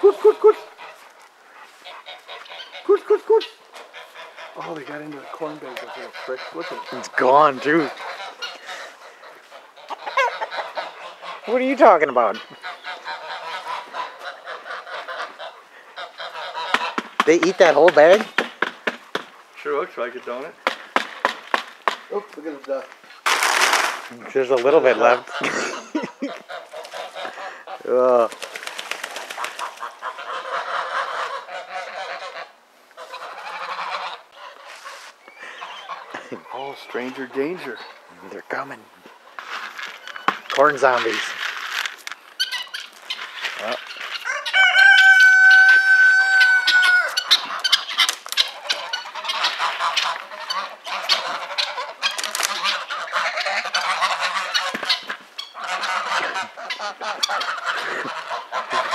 Goose, goose, goose. Goose, goose, goose. Oh, they got into the corn bag, those little pricks. Look at it. It's gone, too. What are you talking about? They eat that whole bag? Sure looks like it, don't it? Oh, look at the duck. There's a little bit left. Ugh. Oh, stranger danger. They're coming. Corn zombies. Oh.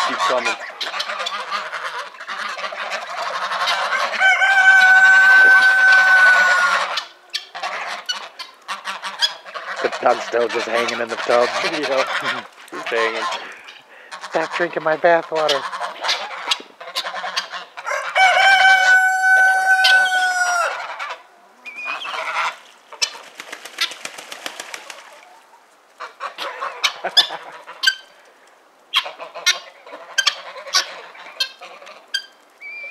Keep coming. The dog's still just hanging in the tub. Yeah, he's hanging. Stop drinking my bathwater.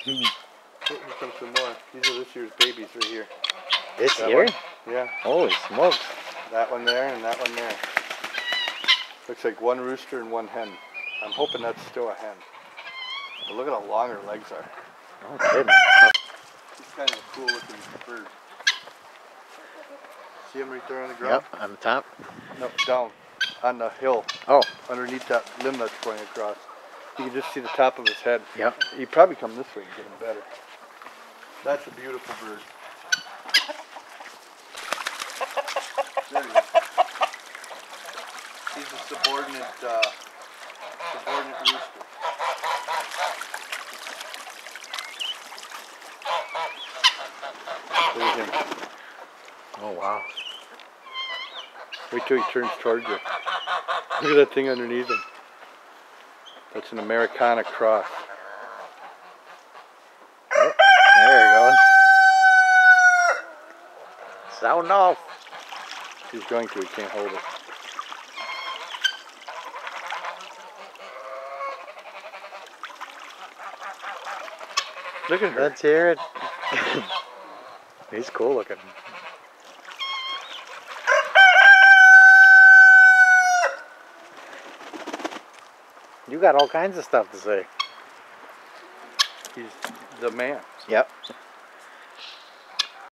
Here comes some more. These are this year's babies right here. This That year? one? Yeah. Holy smokes. That one there and that one there. Looks like one rooster and one hen. I'm hoping that's still a hen. But look at how long her legs are. Oh, kidding. She's kind of a cool looking bird. See him right there on the ground? Yep, on the top. No, down. On the hill. Oh. Underneath that limb that's going across. You can just see the top of his head. Yep. He'd probably come this way and get him better. That's a beautiful bird. There he is. He's a subordinate rooster. Look at him. Oh, wow. Wait till he turns towards you. Look at that thing underneath him. That's an Americana cross. Oh, there you go. Sound off. He's going to, he can't hold it. Look at her. Let's hear it. He's cool looking. You got all kinds of stuff to say. He's the man. Yep.